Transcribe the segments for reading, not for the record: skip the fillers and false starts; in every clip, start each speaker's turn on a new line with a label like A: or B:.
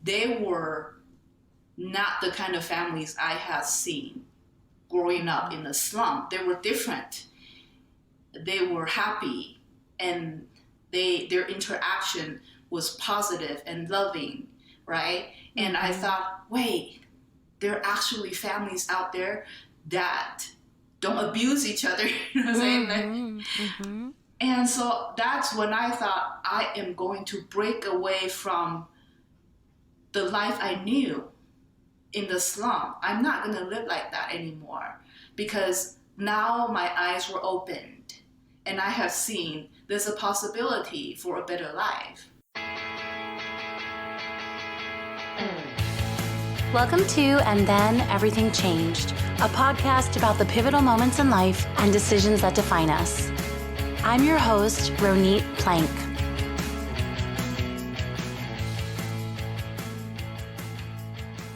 A: they were not the kind of families I had seen growing up in the slum. They were different. They were happy, and their interaction was positive and loving, right? And I thought, wait, there are actually families out there that don't abuse each other, you know what I'm saying? And so that's when I thought, I am going to break away from the life I knew in the slum. I'm not going to live like that anymore, because now my eyes were opened and I have seen there's a possibility for a better life.
B: Welcome to And Then Everything Changed, a podcast about the pivotal moments in life and decisions that define us. I'm your host, Ronit Plank.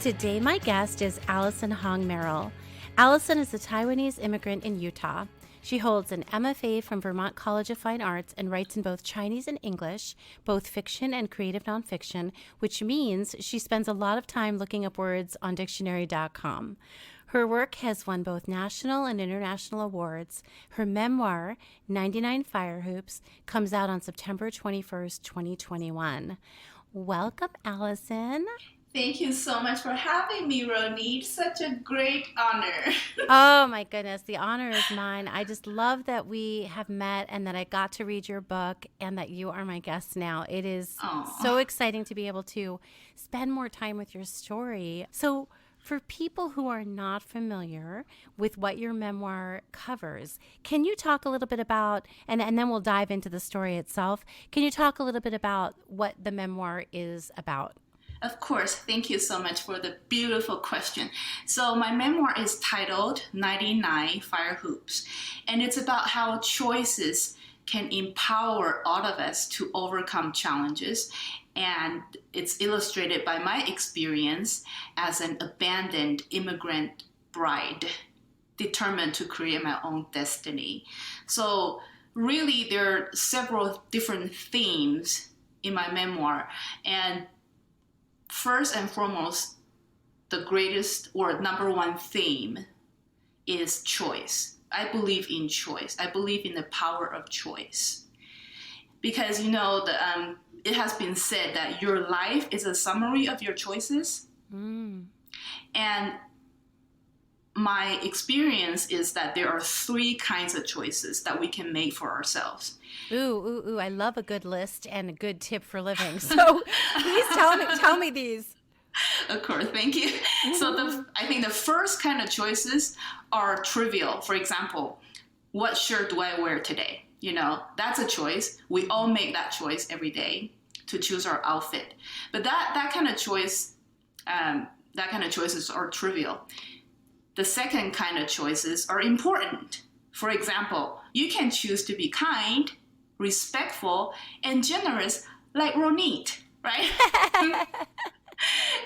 B: Today, my guest is Allison Hong Merrill. Allison is a Taiwanese immigrant in Utah. She holds an MFA from Vermont College of Fine Arts and writes in both Chinese and English, both fiction and creative nonfiction, which means she spends a lot of time looking up words on dictionary.com. Her work has won both national and international awards. Her memoir, 99 Fire Hoops, comes out on September 21st, 2021. Welcome, Allison.
A: Thank you so much for having me, Ronit. Such a great honor.
B: Oh my goodness, the honor is mine. I just love that we have met and that I got to read your book and that you are my guest now. It is so exciting to be able to spend more time with your story. So for people who are not familiar with what your memoir covers, can you talk a little bit about, and then we'll dive into the story itself, can you talk a little bit about what the memoir is about?
A: Of course. Thank you so much for the beautiful question. So my memoir is titled 99 Fire Hoops, and it's about how choices can empower all of us to overcome challenges. And it's illustrated by my experience as an abandoned immigrant bride, determined to create my own destiny. So really, there are several different themes in my memoir, and first and foremost, the greatest or number one theme is choice. I believe in choice. I believe in the power of choice. Because, it has been said that your life is a summary of your choices. And my experience is that there are three kinds of choices that we can make for ourselves.
B: Ooh, I love a good list and a good tip for living. So please tell me these.
A: Of course, thank you. So I think the first kind of choices are trivial. For example, what shirt do I wear today? That's a choice. We all make that choice every day to choose our outfit. But that kind of choices are trivial. The second kind of choices are important. For example, you can choose to be kind, respectful, and generous like Ronit, right?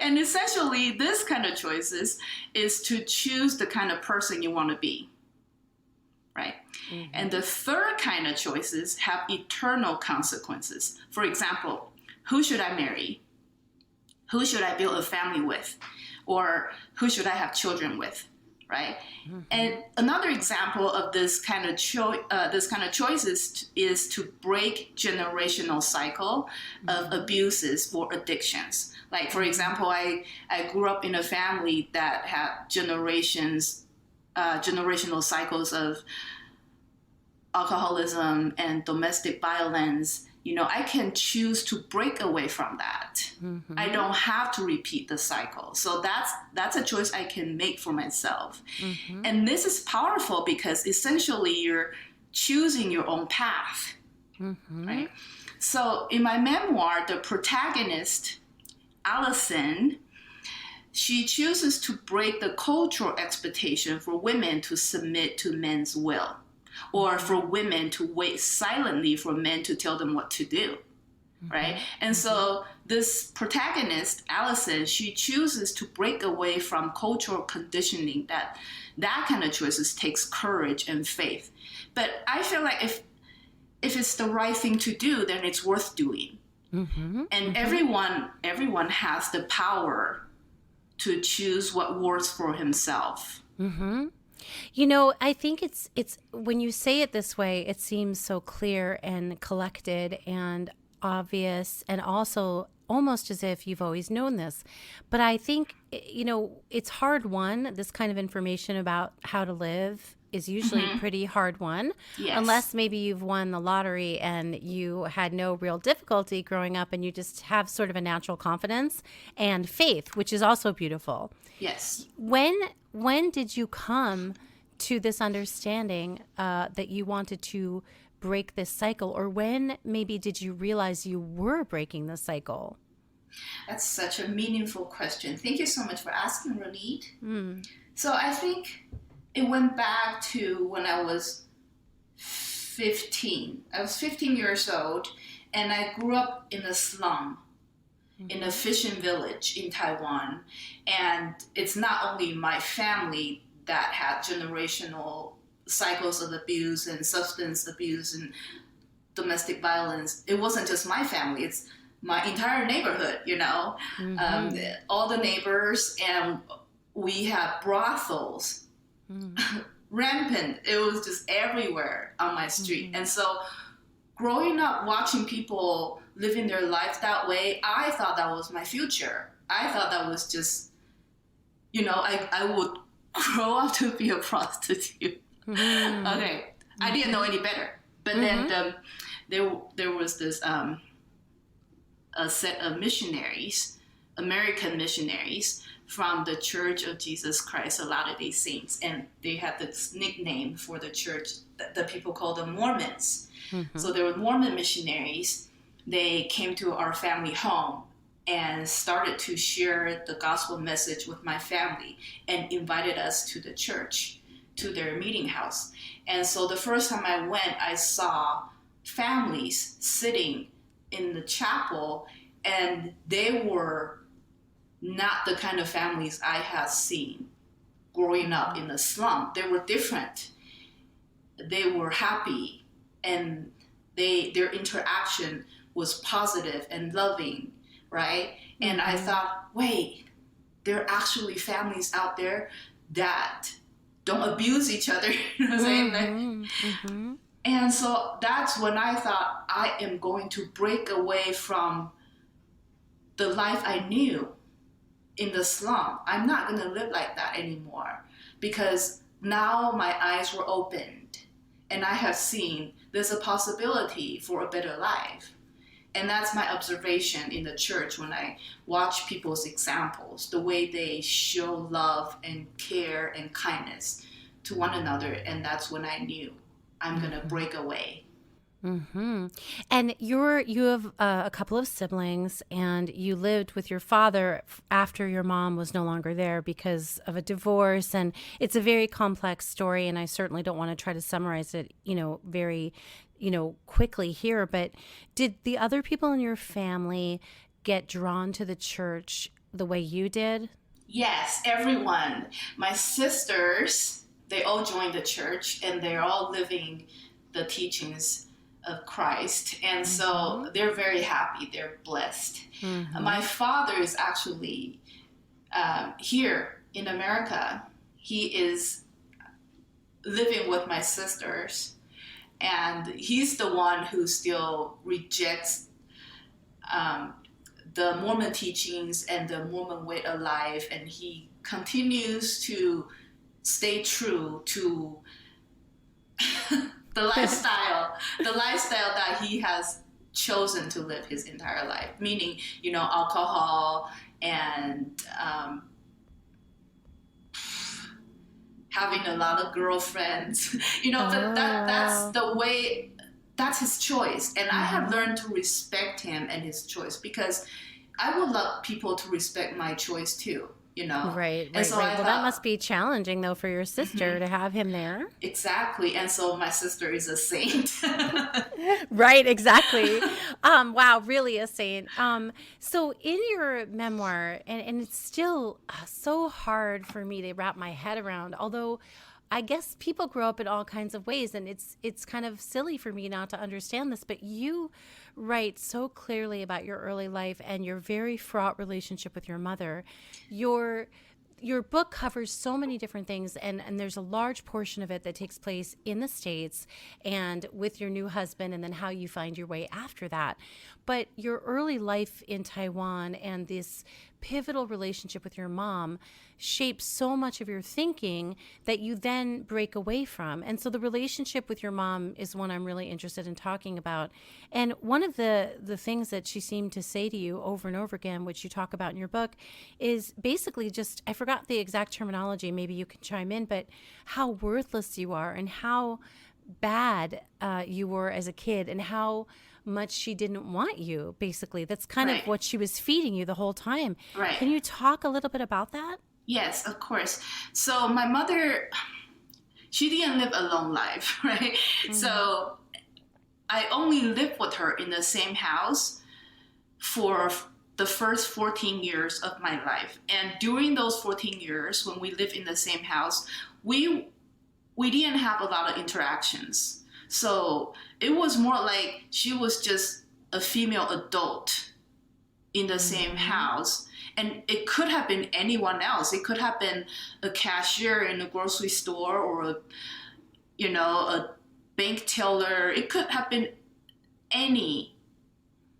A: And essentially, this kind of choices is to choose the kind of person you want to be, right? And the third kind of choices have eternal consequences. For example, who should I marry? Who should I build a family with? Or who should I have children with? Right? And another example of this kind of choices is to break generational cycle of abuses or addictions. Like, for example, I grew up in a family that had generational cycles of alcoholism and domestic violence. I can choose to break away from that. I don't have to repeat the cycle. So that's a choice I can make for myself. And this is powerful because essentially you're choosing your own path, right? So in my memoir, the protagonist, Allison, she chooses to break the cultural expectation for women to submit to men's will, or for women to wait silently for men to tell them what to do, right? And so this protagonist, Allison, she chooses to break away from cultural conditioning. That kind of choices takes courage and faith. But I feel like if it's the right thing to do, then it's worth doing.
B: Mm-hmm.
A: And
B: Mm-hmm.
A: everyone has the power to choose what works for himself.
B: Mm-hmm. I think it's when you say it this way, it seems so clear and collected and obvious, and also almost as if you've always known this. But I think, it's hard won. This kind of information about how to live is usually
A: Mm-hmm.
B: pretty hard won,
A: Yes.
B: unless maybe you've won the lottery and you had no real difficulty growing up and you just have sort of a natural confidence and faith, which is also beautiful.
A: Yes.
B: When did you come to this understanding that you wanted to break this cycle, or when maybe did you realize you were breaking the cycle?
A: That's such a meaningful question. Thank you so much for asking, Ronit.
B: Mm.
A: So I think it went back to when I was 15. I was 15 years old, and I grew up in a slum, in a fishing village in Taiwan. And it's not only my family that had generational cycles of abuse and substance abuse and domestic violence. It wasn't just my family, it's my entire neighborhood,
B: Mm-hmm.
A: all the neighbors, and we had brothels
B: Mm-hmm.
A: rampant. It was just everywhere on my street.
B: Mm-hmm.
A: And so growing up watching people living their life that way, I thought that was my future. I thought that was just, I would grow up to be a prostitute.
B: Mm-hmm.
A: Okay. I didn't know any better. But then there was this a set of missionaries, American missionaries from the Church of Jesus Christ of Latter-day Saints, and they had this nickname for the church that the people called the Mormons.
B: Mm-hmm.
A: So there were Mormon missionaries. They came to our family home and started to share the gospel message with my family and invited us to the church, to their meeting house. And so the first time I went, I saw families sitting in the chapel, and they were not the kind of families I had seen growing up in the slum. They were different. They were happy, and their interaction was positive and loving, right? Mm-hmm. And I thought, wait, there are actually families out there that don't abuse each other. You know what I'm saying?
B: Mm-hmm.
A: And so that's when I thought, I am going to break away from the life I knew in the slum. I'm not going to live like that anymore, because now my eyes were opened and I have seen there's a possibility for a better life. And that's my observation in the church when I watch people's examples, the way they show love and care and kindness to one another. And that's when I knew I'm going to break away.
B: Mm-hmm. And you have a couple of siblings, and you lived with your father after your mom was no longer there because of a divorce. And it's a very complex story, and I certainly don't want to try to summarize it, very, quickly here. But did the other people in your family get drawn to the church the way you did?
A: Yes, everyone. My sisters, they all joined the church, and they're all living the teachings of Christ. And so they're very happy. They're blessed. Mm-hmm. My father is actually here in America. He is living with my sisters, and he's the one who still rejects the Mormon teachings and the Mormon way of life, and he continues to stay true to the lifestyle that he has chosen to live his entire life, meaning, alcohol and having a lot of girlfriends, but that's the way, that's his choice. And I have learned to respect him and his choice, because I would love people to respect my choice too.
B: Right.
A: And so
B: right. Well, that must be challenging, though, for your sister to have him there.
A: Exactly. And so my sister is a saint.
B: Right, exactly. Wow, really a saint. So in your memoir, and it's still so hard for me to wrap my head around, although I guess people grow up in all kinds of ways, and it's kind of silly for me not to understand this, but you write so clearly about your early life and your very fraught relationship with your mother. Your book covers so many different things, and there's a large portion of it that takes place in the States and with your new husband, and then how you find your way after that. But your early life in Taiwan and this pivotal relationship with your mom shapes so much of your thinking that you then break away from. And so the relationship with your mom is one I'm really interested in talking about. And one of the things that she seemed to say to you over and over again, which you talk about in your book, is basically just, I forgot the exact terminology, maybe you can chime in, but how worthless you are and how bad you were as a kid and how much she didn't want you, basically. That's kind of what she was feeding you the whole time.
A: Right.
B: Can you talk a little bit about that?
A: Yes, of course. So my mother, she didn't live a long life, right? Mm-hmm. So I only lived with her in the same house for the first 14 years of my life. And during those 14 years, when we lived in the same house, we didn't have a lot of interactions. So it was more like she was just a female adult in the same house. And it could have been anyone else. It could have been a cashier in a grocery store or a bank teller. It could have been any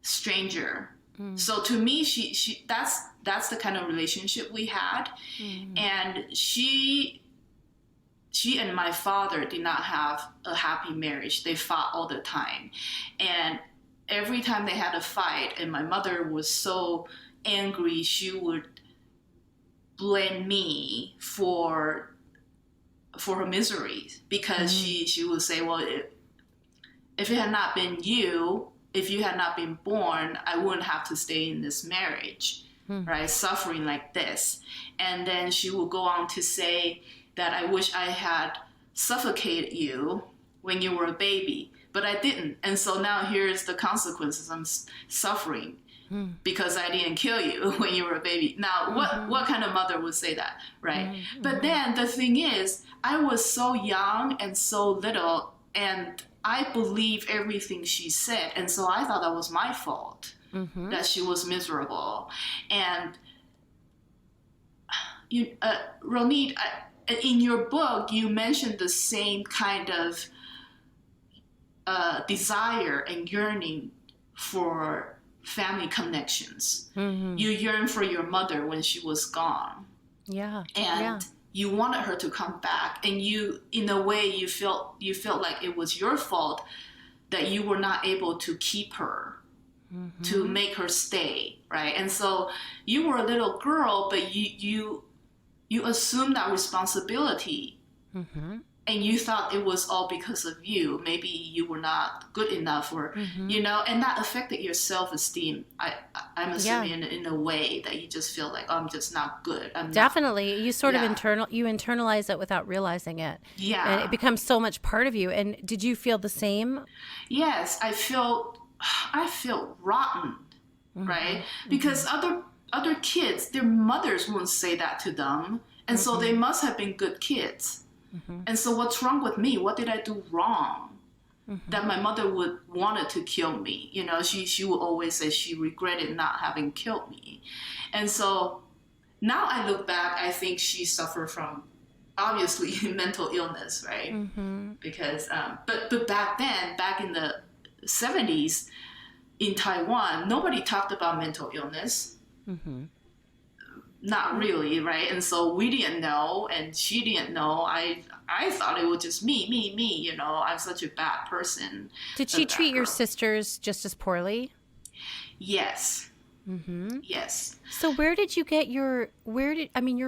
A: stranger. So to me, she that's the kind of relationship we had. And she and my father did not have a happy marriage. They fought all the time. And every time they had a fight, and my mother was so angry, she would blame me for her misery, because she would say, well, if it had not been you, if you had not been born, I wouldn't have to stay in this marriage, right? Suffering like this. And then she would go on to say that I wish I had suffocated you when you were a baby, but I didn't. And so now here's the consequences. I'm suffering because I didn't kill you when you were a baby. Now, what kind of mother would say that, right? But then the thing is, I was so young and so little, and I believed everything she said. And so I thought that was my fault, that she was miserable. And Ronit, in your book, you mentioned the same kind of desire and yearning for family connections. You yearned for your mother when she was gone.
B: Yeah.
A: And you wanted her to come back, and you, in a way, you felt like it was your fault that you were not able to keep her, to make her stay, right? And so you were a little girl, but you assumed that responsibility, and you thought it was all because of you. Maybe you were not good enough, or and that affected your self-esteem. I'm assuming in a way that you just feel like, oh, I'm just not good.
B: Definitely. You sort of internalize it without realizing it. Yeah. And it becomes so much part of you. And did you feel the same?
A: Yes, I feel rotten, right? Because other kids, their mothers wouldn't say that to them. And so they must have been good kids. And so what's wrong with me? What did I do wrong that my mother would wanted to kill me? She would always say she regretted not having killed me. And so now I look back, I think she suffered from, obviously, mental illness, right? Because, but back then, back in the 70s in Taiwan, nobody talked about mental illness. Not really, right? And so we didn't know, and she didn't know. I thought it was just me. I'm such a bad person.
B: Did she treat your sisters just as poorly?
A: Yes. Yes.
B: So where did you get your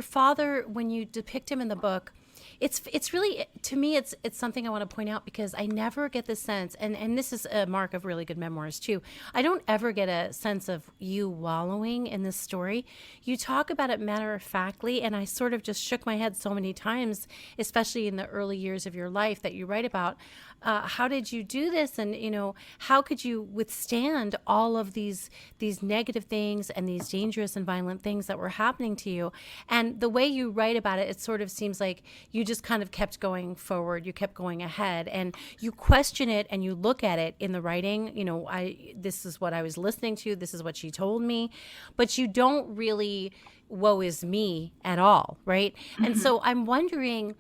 B: father, when you depict him in the book, it's really, to me, it's something I want to point out, because I never get the sense, and this is a mark of really good memoirs too, I don't ever get a sense of you wallowing in this story. You talk about it matter-of-factly, and I sort of just shook my head so many times, especially in the early years of your life that you write about. How did you do this? And, how could you withstand all of these negative things and these dangerous and violent things that were happening to you? And the way you write about it, it sort of seems like you you just kind of kept going forward. You kept going ahead, and you question it and you look at it in the writing. This is what I was listening to. This is what she told me, but you don't really woe is me at all, right? And so I'm wondering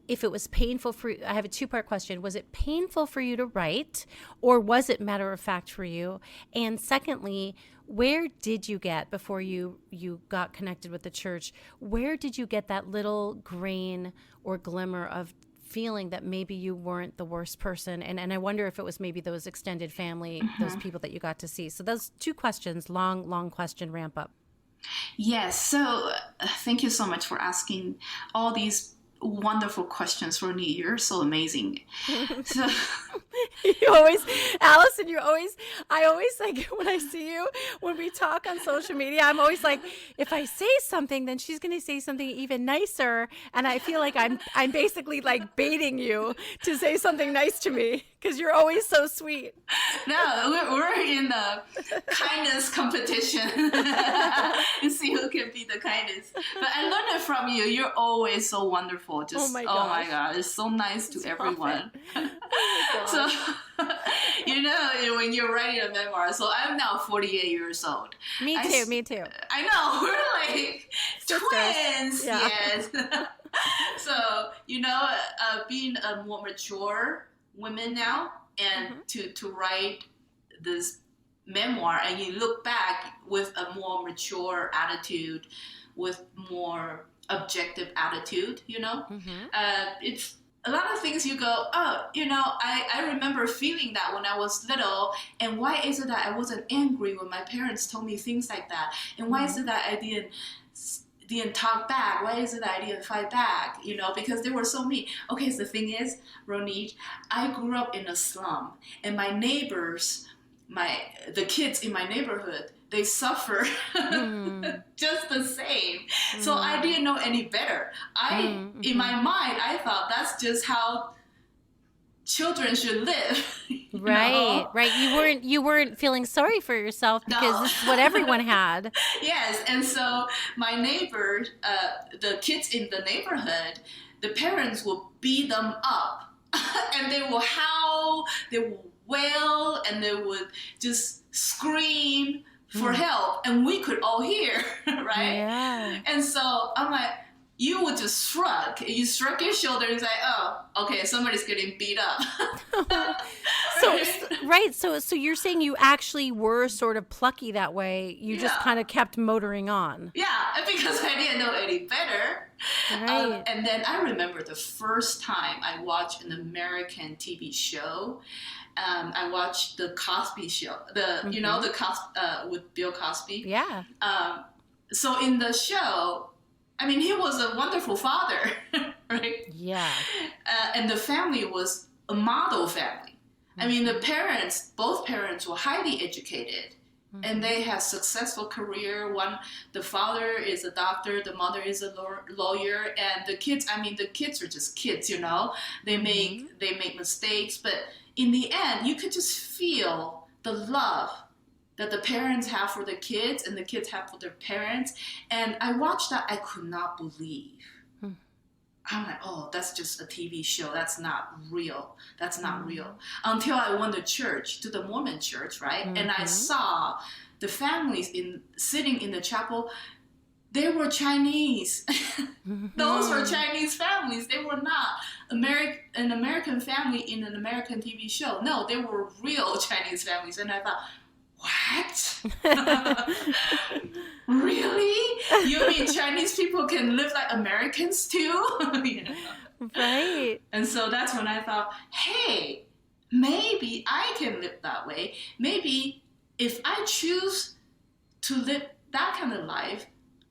B: if it was painful for you. I have a two-part question. Was it painful for you to write, or was it matter of fact for you? And secondly, where did you get, before you got connected with the church, where did you get that little grain or glimmer of feeling that maybe you weren't the worst person? And I wonder if it was maybe those extended family, those people that you got to see. So those two questions, long question ramp up.
A: Yes. So thank you so much for asking all these wonderful questions, Ronit. You're so amazing. So
B: Allison, I always like, when I see you, when we talk on social media, I'm always like, if I say something, then she's going to say something even nicer. And I feel like I'm basically like baiting you to say something nice to me, because you're always so sweet.
A: No, we're in the kindness competition and see who can be the kindest. But I learned it from you. You're always so wonderful. Just,
B: oh my
A: God, it's so nice to everyone. So, when you're writing a memoir, so I'm now 48 years old.
B: Me too.
A: I know, we're like twins,
B: yeah.
A: Yes. So, being a more mature woman now, and to write this memoir, and you look back with a more mature attitude, with more objective attitude, it's a lot of things you go, I remember feeling that when I was little, and why is it that I wasn't angry when my parents told me things like that, and why is it that I didn't talk back? Why is it that I didn't fight back? Because they were so mean. Okay, so the thing is, Ronit, I grew up in a slum, and my neighbors, the kids in my neighborhood, they suffer just the same. So I didn't know any better. In my mind, I thought that's just how children should live.
B: Right. You weren't feeling sorry for yourself, because this is what everyone had.
A: Yes, and so my neighbors, the kids in the neighborhood, the parents will beat them up, and they will howl, they will wail, and they would just scream for help, and we could all hear, right?
B: Yeah.
A: And so I'm like, you would just shrug. You shrug your shoulder and say, oh, okay, somebody's getting beat up. So
B: you're saying you actually were sort of plucky that way. You just kind of kept motoring on.
A: Yeah, because I didn't know any better.
B: Right.
A: And then I remember the first time I watched an American TV show. I watched the Cosby Show, with Bill Cosby.
B: Yeah.
A: So in the show, he was a wonderful father, right?
B: Yeah.
A: And the family was a model family. Both parents were highly educated, and they had successful career. The father is a doctor, the mother is a lawyer, and the kids are just kids, They make mistakes, but in the end, you could just feel the love that the parents have for the kids and the kids have for their parents. And I watched that. I could not believe. I'm like, oh, that's just a TV show. That's not real. That's not real. Until I went to the Mormon church, right? And I saw the families sitting in the chapel. They were Chinese. Those were Chinese families. They were not an American family in an American TV show. No, they were real Chinese families. And I thought, what? Really? You mean Chinese people can live like Americans too?
B: Right.
A: And so that's when I thought, hey, maybe I can live that way. Maybe if I choose to live that kind of life,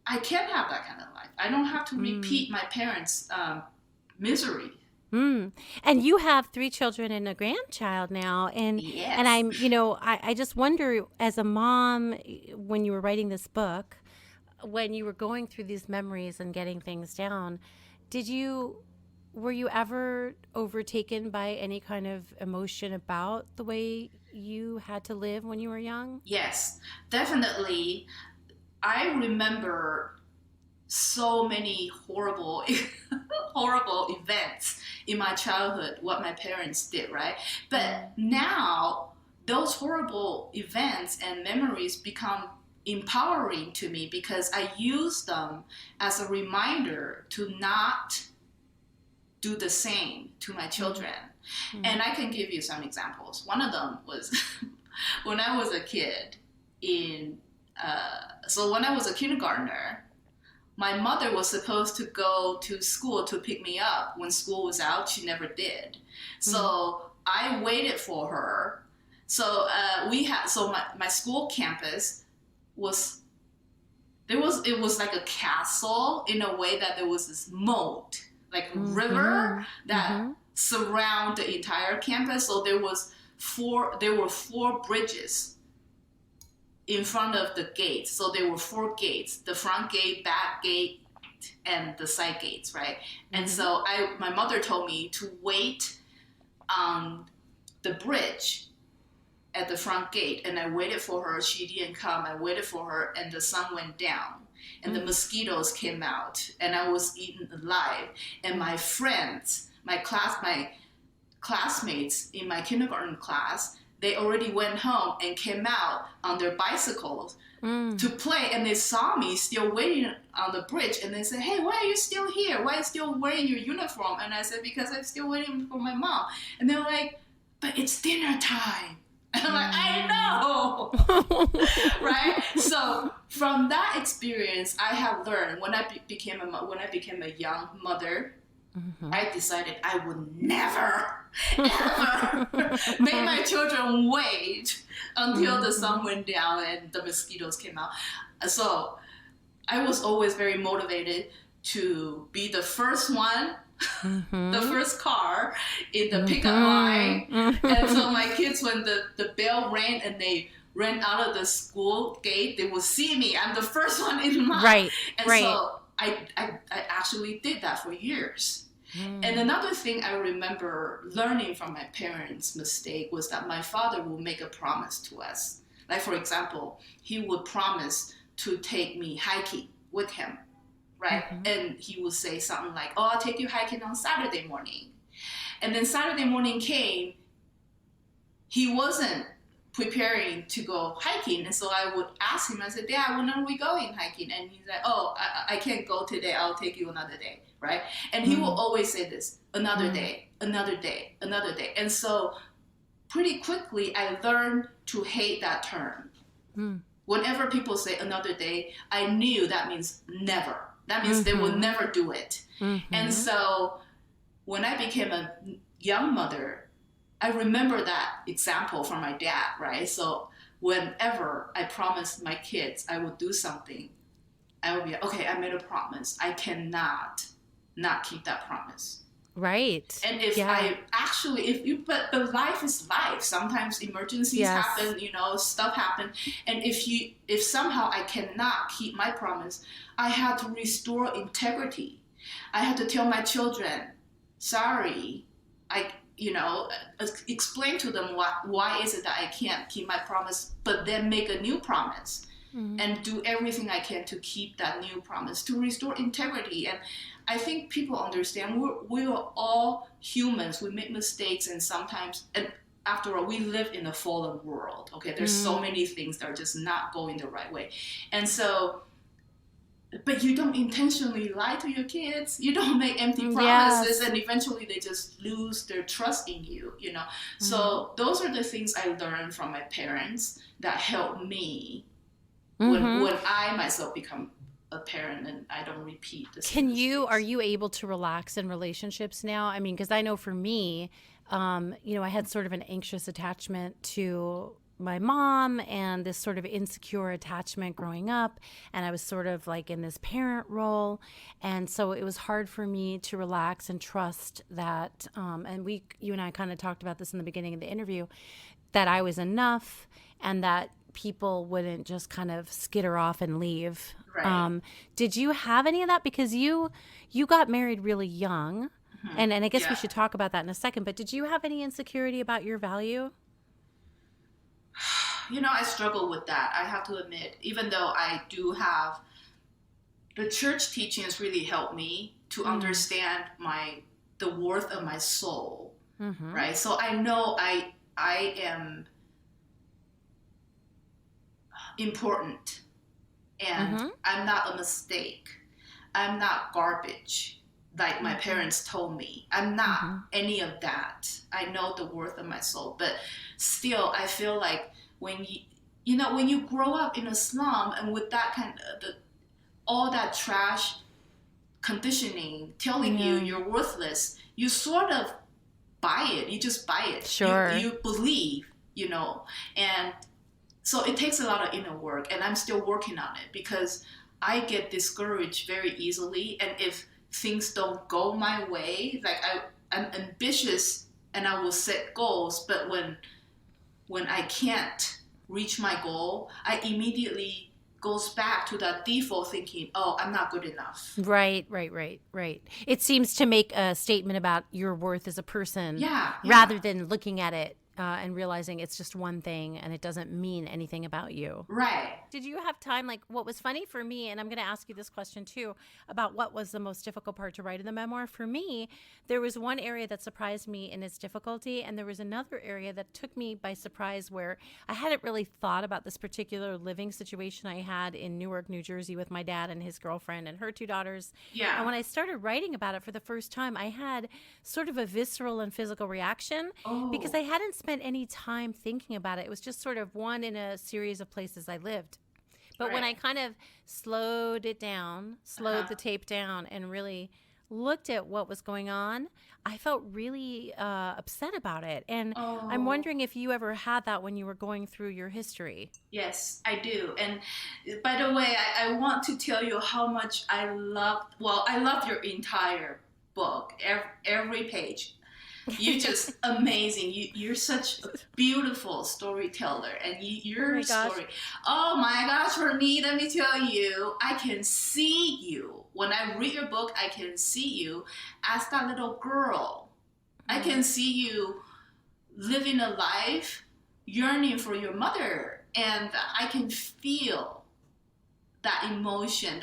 A: I can have that kind of life. I don't have to repeat my parents' misery.
B: And you have 3 children and a grandchild now. And
A: yes.
B: And I just wonder, as a mom, when you were writing this book, when you were going through these memories and getting things down, were you ever overtaken by any kind of emotion about the way you had to live when you were young?
A: Yes, definitely. I remember so many horrible horrible events in my childhood, what my parents did, right? But now those horrible events and memories become empowering to me because I use them as a reminder to not do the same to my children. And I can give you some examples. One of them was when I was a kid when I was a kindergartner, my mother was supposed to go to school to pick me up when school was out. She never did. So I waited for her. So my school campus it was like a castle in a way that there was this moat, like a river that surround the entire campus. So there were four bridges in front of the gates. So there were 4 gates: the front gate, back gate, and the side gates, right? And so my mother told me to wait on the bridge at the front gate, and I waited for her. She didn't come. I waited for her, and the sun went down, and the mosquitoes came out, and I was eaten alive. And my friends, my classmates in my kindergarten class, they already went home and came out on their bicycles to play, and they saw me still waiting on the bridge, and they said, "Hey, why are you still here? Why are you still wearing your uniform?" And I said, "Because I'm still waiting for my mom." And they're like, "But it's dinner time." And I'm like, "I know." Right? So from that experience, I have learned when I became a young mother, I decided I would never, ever make my children wait until the sun went down and the mosquitoes came out. So I was always very motivated to be the first one, the first car in the pickup line. And so my kids, when the bell rang and they ran out of the school gate, they would see me. I'm the first one in line.
B: Right.
A: So I actually did that for years. And another thing I remember learning from my parents' mistake was that my father would make a promise to us. Like, for example, he would promise to take me hiking with him, right? And he would say something like, "Oh, I'll take you hiking on Saturday morning." And then Saturday morning came, he wasn't preparing to go hiking. And so I would ask him, I said, "Dad, when are we going hiking?" And he's like, "Oh, I can't go today. I'll take you another day." Right? And he will always say this, "Another day, another day, another day." And so pretty quickly, I learned to hate that term. Whenever people say another day, I knew that means never. That means they will never do it. And so when I became a young mother, I remember that example from my dad, right? So whenever I promised my kids I would do something, I would be like, "Okay, I made a promise. I cannot not keep that promise."
B: Right.
A: And but life is life. Sometimes emergencies happen, stuff happen. And if somehow I cannot keep my promise, I had to restore integrity. I had to tell my children, "Sorry," explain to them why is it that I can't keep my promise, but then make a new promise. And do everything I can to keep that new promise, to restore integrity. And I think people understand we are all humans. We make mistakes, and sometimes, and after all, we live in a fallen world. Okay, there's so many things that are just not going the right way. And so, but you don't intentionally lie to your kids. You don't make empty promises, and eventually they just lose their trust in you, So those are the things I learned from my parents that helped me when I myself become a parent and I don't repeat this.
B: Are you able to relax in relationships now? I mean, because I know for me, I had sort of an anxious attachment to my mom and this sort of insecure attachment growing up. And I was sort of like in this parent role. And so it was hard for me to relax and trust that, and you and I kind of talked about this in the beginning of the interview, that I was enough and that people wouldn't just kind of skitter off and leave.
A: Right.
B: Did you have any of that? Because you got married really young, and I guess we should talk about that in a second, but did you have any insecurity about your value?
A: I struggle with that. I have to admit, even though I do have the church teachings really helped me to understand the worth of my soul, right? So I know I am important, and I'm not a mistake. I'm not garbage, like my parents told me. I'm not any of that. I know the worth of my soul, but still, I feel like when when you grow up in a slum and with that all that trash conditioning telling you you're worthless, you sort of buy it. You just buy it.
B: Sure.
A: You believe, and so it takes a lot of inner work, and I'm still working on it because I get discouraged very easily. And if things don't go my way, like I'm ambitious and I will set goals, but when I can't reach my goal, I immediately goes back to that default thinking, oh, I'm not good enough.
B: Right. It seems to make a statement about your worth as a person rather than looking at it and realizing it's just one thing and it doesn't mean anything about you.
A: Right.
B: Did you have time, like what was funny for me, and I'm going to ask you this question too, about what was the most difficult part to write in the memoir? For me, there was one area that surprised me in its difficulty, and there was another area that took me by surprise where I hadn't really thought about this particular living situation I had in Newark, New Jersey with my dad and his girlfriend and her two daughters.
A: Yeah.
B: And when I started writing about it for the first time, I had sort of a visceral and physical reaction because I hadn't spent any time thinking about it. It was just sort of one in a series of places I lived. But when I kind of slowed it down, slowed the tape down, and really looked at what was going on, I felt really upset about it. And I'm wondering if you ever had that when you were going through your history.
A: Yes, I do. And by the way, I want to tell you how much I loved your entire book, every page. You're just amazing. You're such a beautiful storyteller, and your story. Oh my gosh, Ronit, let me tell you, I can see you. When I read your book, I can see you as that little girl. I can see you living a life yearning for your mother, and I can feel that emotion,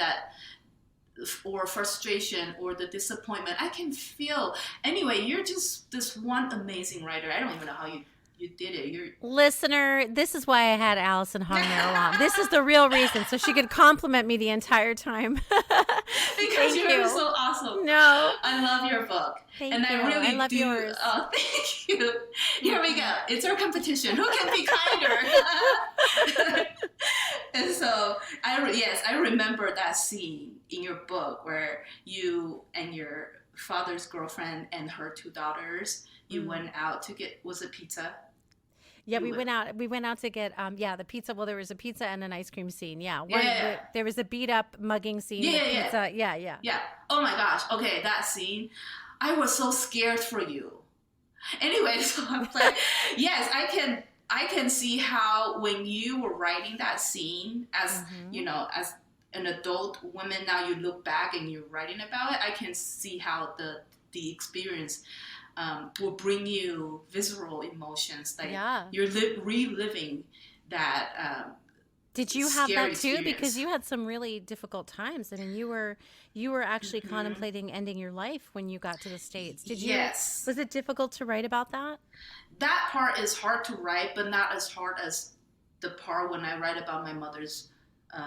A: or frustration or the disappointment. I can feel. Anyway, you're just this one amazing writer. I don't even know how you did it.
B: Listener, this is why I had Allison Hong Merrill on. This is the real reason, so she could compliment me the entire time.
A: Because you're so awesome.
B: No.
A: I love your book.
B: Thank you. I love yours.
A: Oh, thank you. Here we go. It's our competition. Who can be kinder? And so, I remember that scene in your book where you and your father's girlfriend and her two daughters, you went out to get, was it pizza?
B: Yeah, we went out to get the pizza. Well, there was a pizza and an ice cream scene. Yeah. There was a beat up mugging scene with pizza. Yeah.
A: Oh my gosh. Okay, that scene. I was so scared for you. Anyway, so I'm like, yes, I can see how when you were writing that scene as as an adult woman, now you look back and you're writing about it, I can see how the experience will bring you visceral emotions. Like you're reliving that.
B: Did you have that too?
A: Experience.
B: Because you had some really difficult times. I mean, you were actually contemplating ending your life when you got to the States. Did you?
A: Yes.
B: Was it difficult to write about that?
A: That part is hard to write, but not as hard as the part when I write about my mother's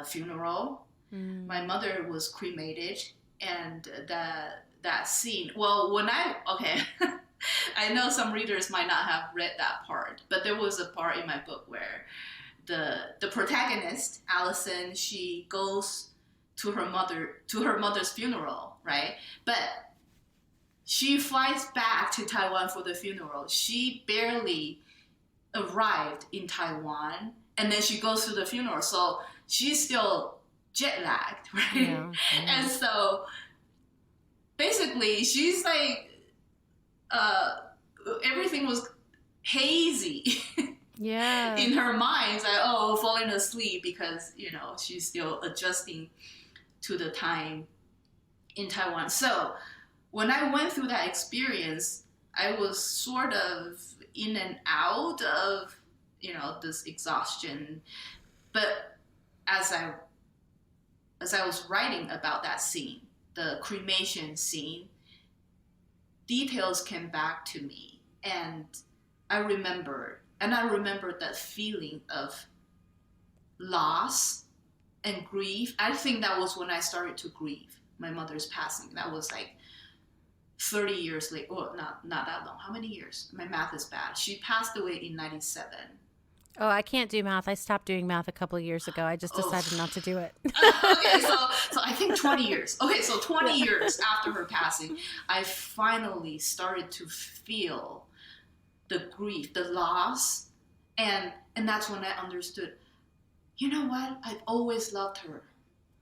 A: funeral. My mother was cremated, and that scene. Well, I know some readers might not have read that part, but there was a part in my book where the protagonist, Allison, she goes to her mother's funeral, right? But she flies back to Taiwan for the funeral. She barely arrived in Taiwan, and then she goes to the funeral. So she's still jet lagged, right? Yeah. And so basically she's like, everything was hazy.
B: Yeah.
A: In her mind, it's like, falling asleep because, she's still adjusting to the time in Taiwan. So when I went through that experience, I was sort of in and out of, this exhaustion. But as I as I was writing about that scene, the cremation scene, details came back to me, and I remembered that feeling of loss and grief. I think that was when I started to grieve my mother's passing. That was like 30 years later. Oh, not that long. How many years? My math is bad. She passed away in 97.
B: Oh, I can't do math. I stopped doing math a couple of years ago. I just decided not to do it.
A: Okay, so I think 20 years. Okay, so 20 years after her passing, I finally started to feel the grief, the loss, and that's when I understood, you know what? I've always loved her.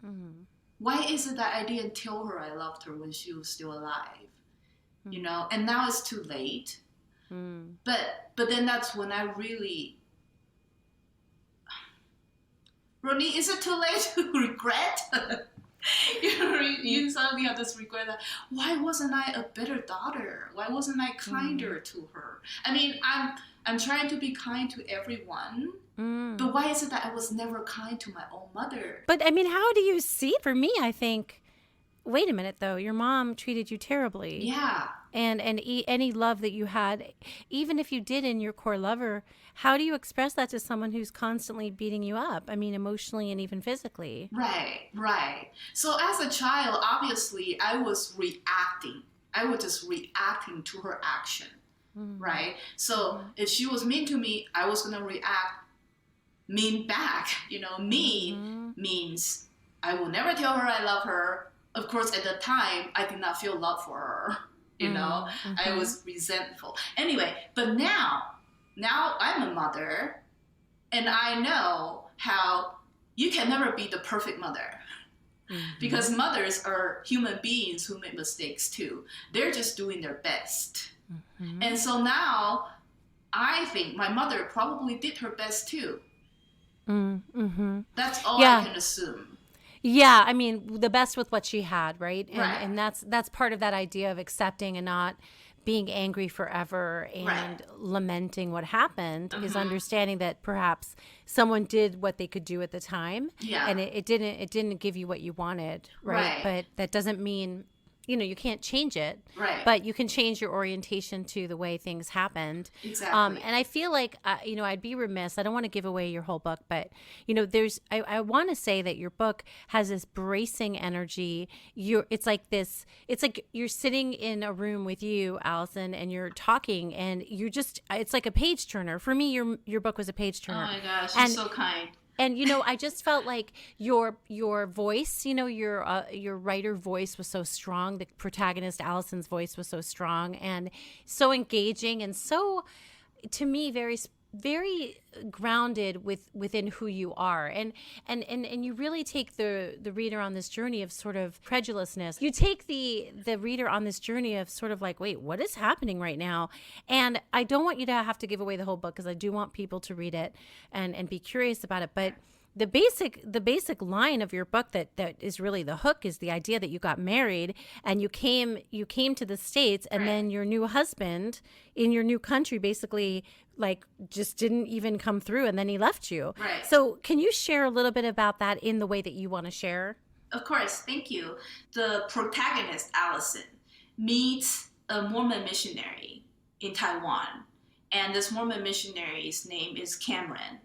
A: Mm-hmm. Why is it that I didn't tell her I loved her when she was still alive? Mm-hmm. You know, and now it's too late. Mm. But then that's when I really... Ronit, is it too late to regret? You suddenly have this regret that, why wasn't I a better daughter? Why wasn't I kinder to her? I mean, I'm trying to be kind to everyone, but why is it that I was never kind to my own mother?
B: But I mean, how do you see? For me, I think, wait a minute though, your mom treated you terribly.
A: Yeah.
B: And any love that you had, even if you did in your core lover, how do you express that to someone who's constantly beating you up? I mean, emotionally and even physically.
A: Right. So as a child, obviously, I was reacting. I was just reacting to her action, right? So if she was mean to me, I was going to react mean back. You know, mean means I will never tell her I love her. Of course, at the time, I did not feel love for her. You know, I was resentful. Anyway, but now I'm a mother, and I know how you can never be the perfect mother. Because mothers are human beings who make mistakes too. They're just doing their best. And so now I think my mother probably did her best too. That's all I can assume.
B: Yeah, I mean, the best with what she had, right?
A: Right.
B: And that's part of that idea of accepting and not being angry forever and lamenting what happened is understanding that perhaps someone did what they could do at the time, and it didn't give you what you wanted, right? But that doesn't mean, you know, you can't change it,
A: right?
B: But you can change your orientation to the way things happened.
A: Exactly.
B: And I feel like, you know, I'd be remiss. I don't want to give away your whole book, but, you know, I want to say that your book has this bracing energy. It's like you're sitting in a room with you, Allison, and you're talking, and it's like a page turner. For me, your book was a page turner.
A: Oh my gosh, you're so kind.
B: And, you know, I just felt like your voice, you know, your writer voice was so strong. The protagonist, Allison's voice, was so strong and so engaging and so, to me, very, very grounded within who you are. And you really take the reader on this journey of sort of credulousness. You take the reader on this journey of sort of like, wait, what is happening right now? And I don't want you to have to give away the whole book, because I do want people to read it and be curious about it. But the basic line of your book that is really the hook is the idea that you got married and you came to the States, and then your new husband in your new country basically like just didn't even come through, and then he left you.
A: Right.
B: So can you share a little bit about that in the way that you want to share?
A: Of course, thank you. The protagonist, Allison, meets a Mormon missionary in Taiwan, and this Mormon missionary's name is Cameron,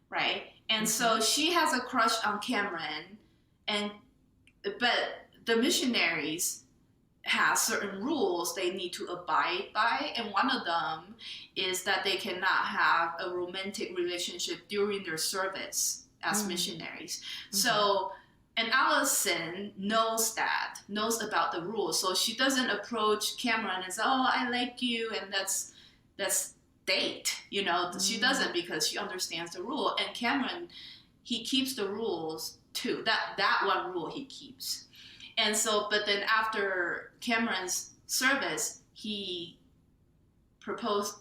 A: right? And so she has a crush on Cameron, but the missionaries have certain rules they need to abide by, and one of them is that they cannot have a romantic relationship during their service as missionaries. So, and Allison knows about the rules, so she doesn't approach Cameron and say, "Oh, I like you," and that's date, you know. She doesn't, because she understands the rule, and Cameron, he keeps the rules too. That one rule he keeps. And so, but then after Cameron's service, he proposed,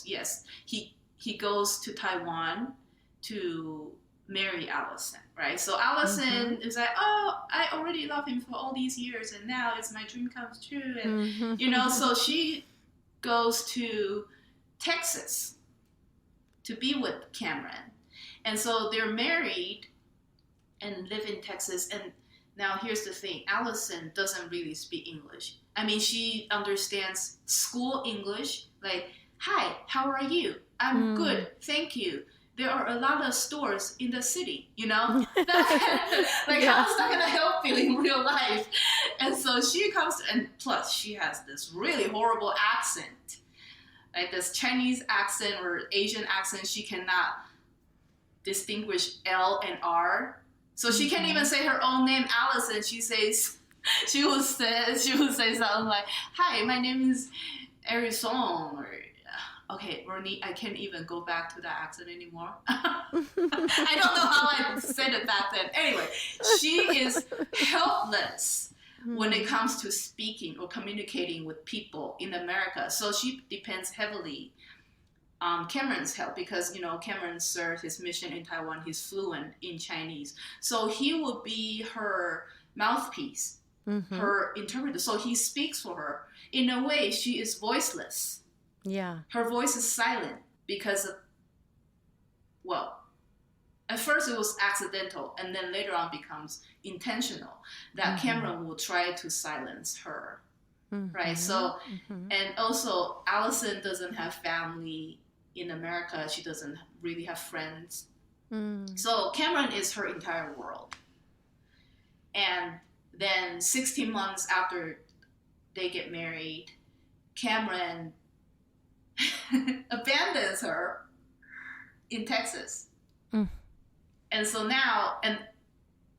A: yes. He goes to Taiwan to marry Allison, right? So Allison is like, oh, I already love him for all these years, and now it's my dream comes true. And, you know, so she goes to Texas to be with Cameron. And so they're married, and live in Texas. And now here's the thing, Allison doesn't really speak English. I mean, she understands school English, like, hi, how are you? I'm good, thank you. There are a lot of stores in the city, like,
B: Yeah.
A: how's that gonna help you in real life? And so she comes, and plus she has this really horrible accent, like this Chinese accent or Asian accent. She cannot distinguish L and R. So she can't even say her own name, Allison. She will say something like, hi, my name is Allison. Or, okay, Ronit, I can't even go back to that accent anymore. I don't know how I said it back then. Anyway, she is helpless when it comes to speaking or communicating with people in America. So she depends heavily Cameron's help, because Cameron served his mission in Taiwan. He's fluent in Chinese, so he will be her mouthpiece, her interpreter. So he speaks for her. In a way, she is voiceless.
B: Yeah,
A: her voice is silent because of, at first it was accidental, and then later on becomes intentional, that Cameron will try to silence her, right? So, and also Allison doesn't have family in America. She doesn't really have friends. So Cameron is her entire world. And then 16 months after they get married, Cameron abandons her in Texas. And so now, and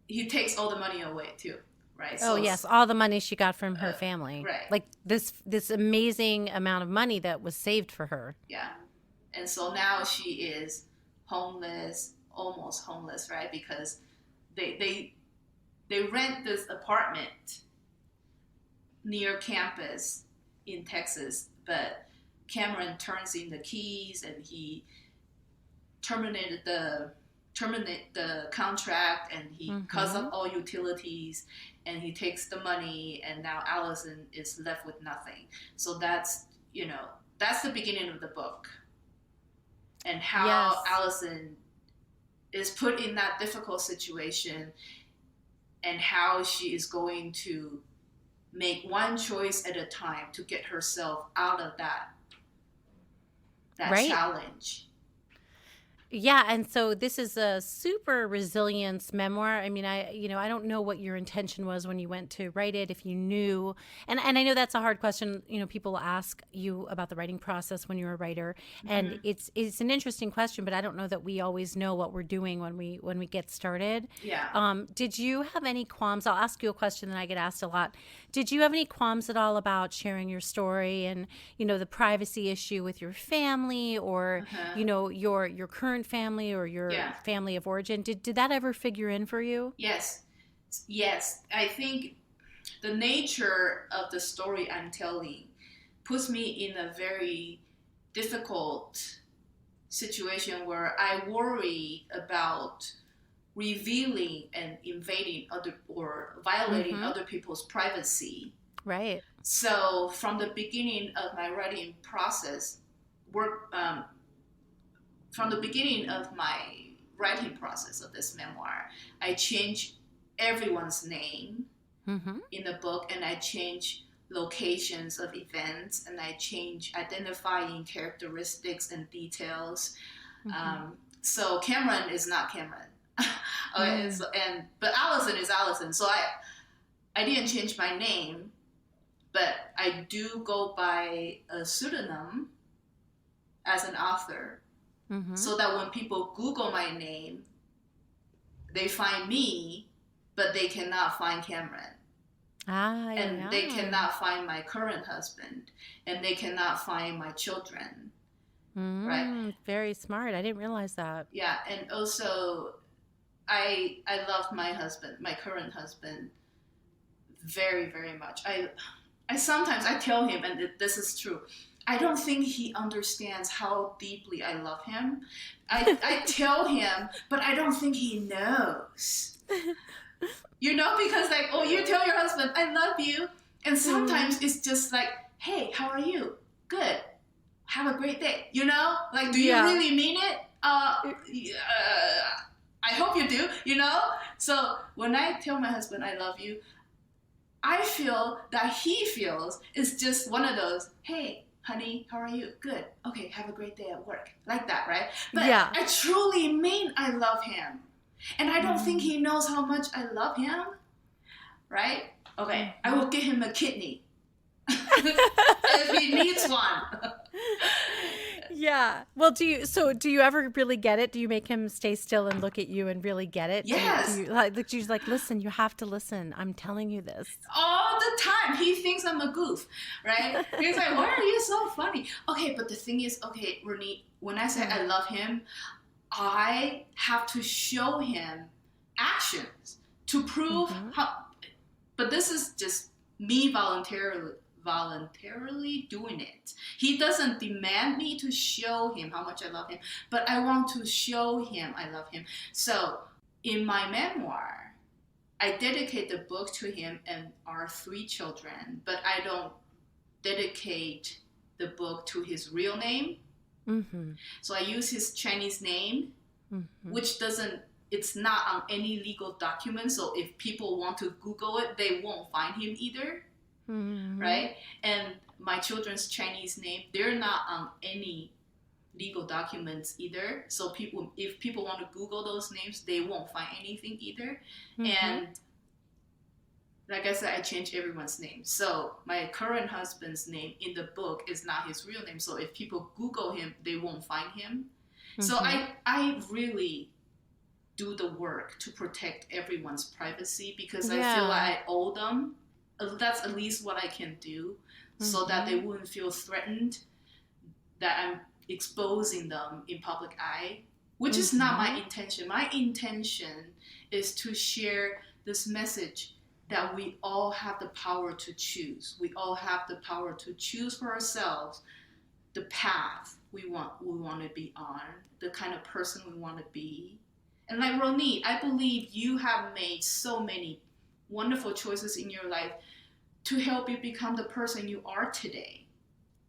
A: he takes all the money away too, right?
B: Oh,
A: So
B: yes, all the money she got from her family.
A: right.
B: Like this amazing amount of money that was saved for her.
A: Yeah. And so now she is homeless, almost homeless, right? Because they rent this apartment near campus in Texas, but Cameron turns in the keys, and he terminate the contract, and he cuts up all utilities, and he takes the money, and now Allison is left with nothing. So that's the beginning of the book, and how Allison is put in that difficult situation, and how she is going to make one choice at a time to get herself out of that challenge.
B: Yeah, and so this is a super resilience memoir. I mean, I don't know what your intention was when you went to write it, if you knew. And I know that's a hard question. People ask you about the writing process when you're a writer, and it's an interesting question, but I don't know that we always know what we're doing when we get started.
A: Yeah.
B: Did you have any qualms? I'll ask you a question that I get asked a lot. Did you have any qualms at all about sharing your story and, the privacy issue with your family, or, your current family or your family of origin? Did that ever figure in for you?
A: Yes. I think the nature of the story I'm telling puts me in a very difficult situation where I worry about revealing and invading or violating other people's privacy.
B: Right.
A: So from the beginning of my writing process, from the beginning of my writing process of this memoir, I changed everyone's name in the book, and I changed locations of events, and I changed identifying characteristics and details. So Cameron is not Cameron. But Allison is Allison. So I didn't change my name, but I do go by a pseudonym as an author. So that when people Google my name, they find me, but they cannot find Cameron. And they cannot find my current husband, and they cannot find my children. Right?
B: Very smart. I didn't realize that.
A: Yeah, and also I love my husband, my current husband, very, very much. I sometimes tell him, and this is true, I don't think he understands how deeply I love him. I tell him, but I don't think he knows. Because you tell your husband, I love you. And sometimes it's just like, hey, how are you? Good. Have a great day. Do you really mean it? I hope you do, So when I tell my husband I love you, I feel that he feels it's just one of those, hey, honey, how are you? Good. Okay, have a great day at work. Like that, right? But
B: Yeah.
A: I truly mean I love him. And I don't think he knows how much I love him, right? Okay, I will get him a kidney if he needs one.
B: Yeah. Well, do you ever really get it? Do you make him stay still and look at you and really get it?
A: Yes.
B: Do you like, listen, you have to listen. I'm telling you this.
A: All the time. He thinks I'm a goof, right? He's like, why are you so funny? Okay, but the thing is, okay, Ronit, when I say I love him, I have to show him actions to prove how, but this is just me voluntarily doing it. He doesn't demand me to show him how much I love him, but I want to show him I love him. So in my memoir, I dedicate the book to him and our 3 children, but I don't dedicate the book to his real name. So I use his Chinese name, which it's not on any legal document. So if people want to Google it, they won't find him either. Right? And my children's Chinese name, they're not on any legal documents either. So if people want to Google those names, they won't find anything either. And like I said, I changed everyone's name. So my current husband's name in the book is not his real name. So if people Google him, they won't find him. So I really do the work to protect everyone's privacy because I feel like I owe them. That's at least what I can do so that they wouldn't feel threatened that I'm exposing them in public eye, which is not my intention. My intention is to share this message that we all have the power to choose. We all have the power to choose for ourselves the path we want to be on, the kind of person we want to be. And like Ronit, I believe you have made so many wonderful choices in your life to help you become the person you are today.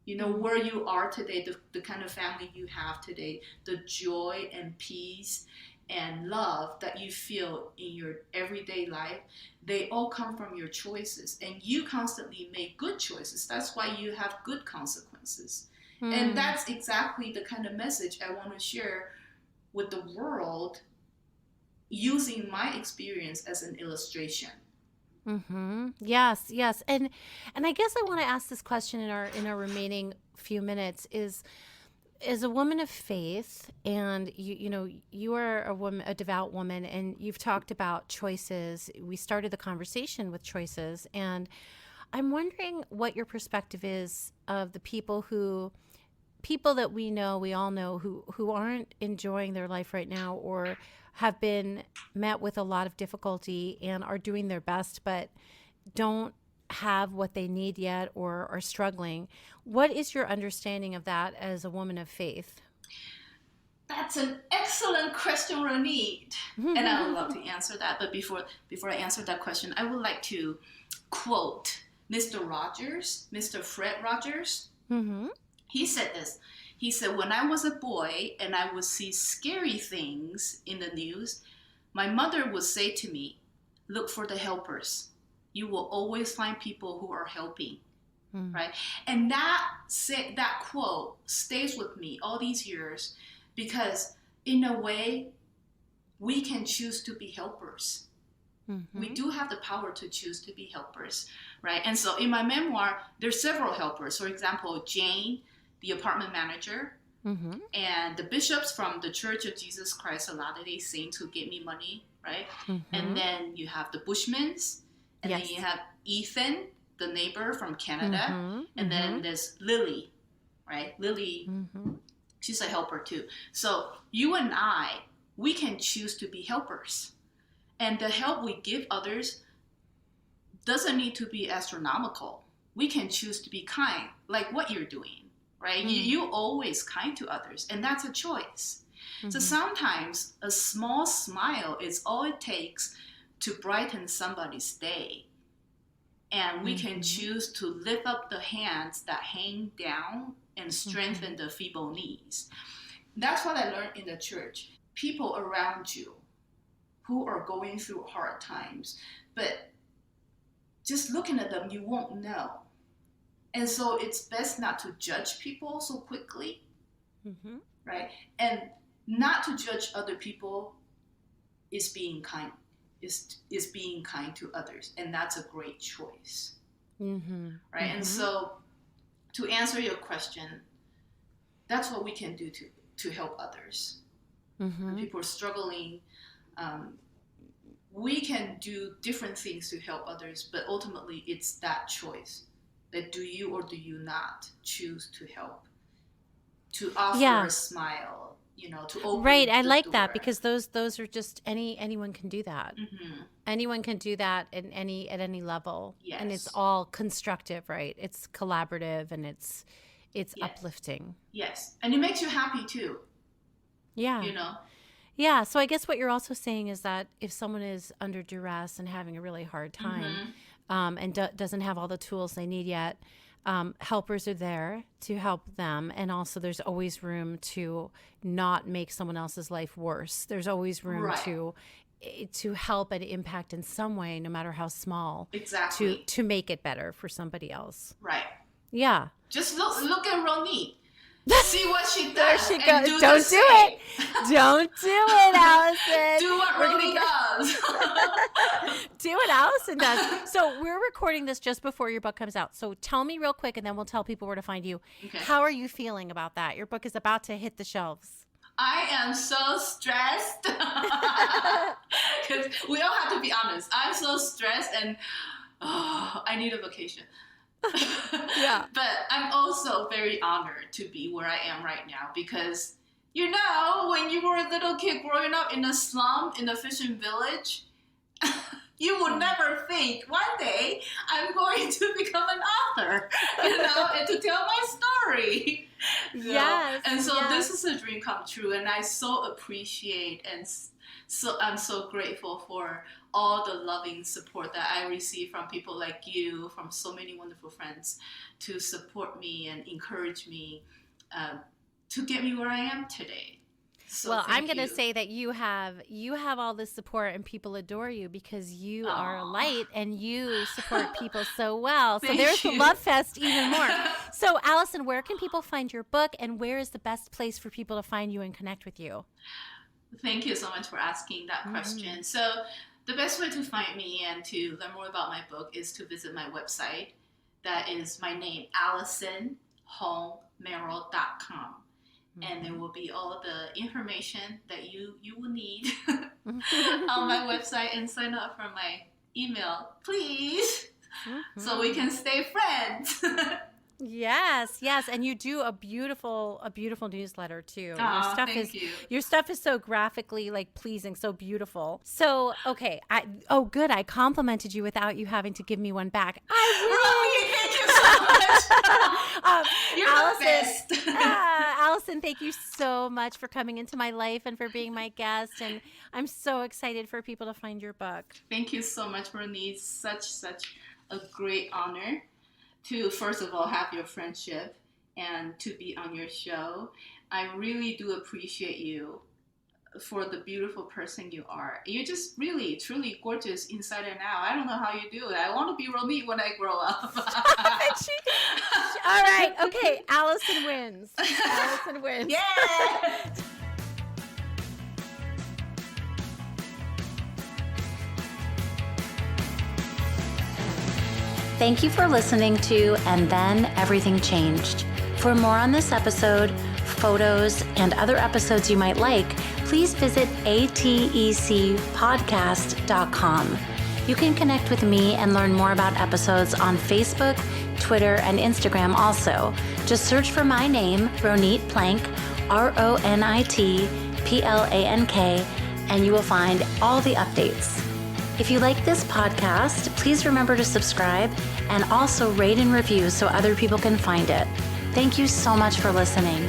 A: Where you are today, the kind of family you have today, the joy and peace and love that you feel in your everyday life, they all come from your choices. And you constantly make good choices. That's why you have good consequences. And that's exactly the kind of message I want to share with the world using my experience as an illustration.
B: Yes. And I guess I want to ask this question in our remaining few minutes is, as a woman of faith, and you are a devout woman, and you've talked about choices. We started the conversation with choices, and I'm wondering what your perspective is of the people that we all know who aren't enjoying their life right now, or have been met with a lot of difficulty and are doing their best, but don't have what they need yet or are struggling. What is your understanding of that as a woman of faith?
A: That's an excellent question, Ronit. And I would love to answer that. But before I answer that question, I would like to quote Mr. Rogers, Mr. Fred Rogers. He said this. He said, when I was a boy and I would see scary things in the news, my mother would say to me, look for the helpers. You will always find people who are helping, right? And that quote stays with me all these years because in a way, we can choose to be helpers. We do have the power to choose to be helpers, right? And so in my memoir, there's several helpers. For example, Jane, the apartment manager, and the bishops from the Church of Jesus Christ of Latter-day Saints who gave me money, right? And then you have the Bushmans, and then you have Ethan, the neighbor from Canada, and then there's Lily, right? Lily, she's a helper too. So you and I, we can choose to be helpers. And the help we give others doesn't need to be astronomical. We can choose to be kind, like what you're doing. Right? You're always kind to others, and that's a choice. So sometimes a small smile is all it takes to brighten somebody's day. And we can choose to lift up the hands that hang down and strengthen the feeble knees. That's what I learned in the church. People around you, who are going through hard times, but just looking at them, you won't know. And so it's best not to judge people so quickly, right? And not to judge other people is being kind, is being kind to others. And that's a great choice, right? And so to answer your question, that's what we can do to help others. When people are struggling, we can do different things to help others, but ultimately it's that choice. That do you or do you not choose to help, to offer a smile, to open
B: Right. I
A: the
B: like
A: door.
B: that, because those are just anyone can do that. Anyone can do that at any level.
A: Yes.
B: And it's all constructive, right? It's collaborative and it's uplifting.
A: Yes. And it makes you happy too.
B: Yeah. Yeah. So I guess what you're also saying is that if someone is under duress and having a really hard time, and doesn't have all the tools they need yet, helpers are there to help them. And also there's always room to not make someone else's life worse. There's always room to help and impact in some way, no matter how small.
A: Exactly.
B: To make it better for somebody else.
A: Right.
B: Yeah.
A: Just look at Ronit. See what she does.
B: There she
A: and
B: goes. Don't do it. Don't do it, Allison.
A: Do what Ronit does.
B: Do what Allison does. So we're recording this just before your book comes out. So tell me real quick, and then we'll tell people where to find you. Okay. How are you feeling about that? Your book is about to hit the shelves.
A: I am so stressed. Because we all have to be honest. I'm so stressed and I need a vacation.
B: Yeah.
A: But I'm also very honored to be where I am right now because, when you were a little kid growing up in a slum in a fishing village, you would never think one day I'm going to become an author, and to tell my story.
B: Yes.
A: And so this is a dream come true, and I so appreciate and so I'm so grateful for all the loving support that I receive from people like you, from so many wonderful friends, to support me and encourage me to get me where I am today. So
B: well, I'm going to say that you have all this support and people adore you because you are a light and you support people so well. So there's the love fest even more. So Allison, where can people find your book and where is the best place for people to find you and connect with you?
A: Thank you so much for asking that question. So the best way to find me and to learn more about my book is to visit my website. That is my name, AllisonHongMerrill.com. And there will be all the information that you will need on my website, and sign up for my email, please, so we can stay friends.
B: Yes, and you do a beautiful newsletter too. Your stuff is so graphically pleasing, so beautiful. So okay, good. I complimented you without you having to give me one back.
A: Really, thank you so much. You're
B: Allison,
A: the best.
B: Allison, thank you so much for coming into my life and for being my guest. And I'm so excited for people to find your book.
A: Thank you so much, Ronit. Such a great honor to, first of all, have your friendship and to be on your show. I really do appreciate you for the beautiful person you are. You're just really, truly gorgeous inside and out. I don't know how you do it. I want to be Ronit when I grow up.
B: All right. Okay. Allison wins. Allison wins.
A: Yeah.
B: Thank you for listening to And Then Everything Changed. For more on this episode, photos, and other episodes you might like, please visit atecpodcast.com. You can connect with me and learn more about episodes on Facebook, Twitter, and Instagram also. Just search for my name, Ronit Plank, RONITPLANK, and you will find all the updates. If you like this podcast, please remember to subscribe and also rate and review so other people can find it. Thank you so much for listening.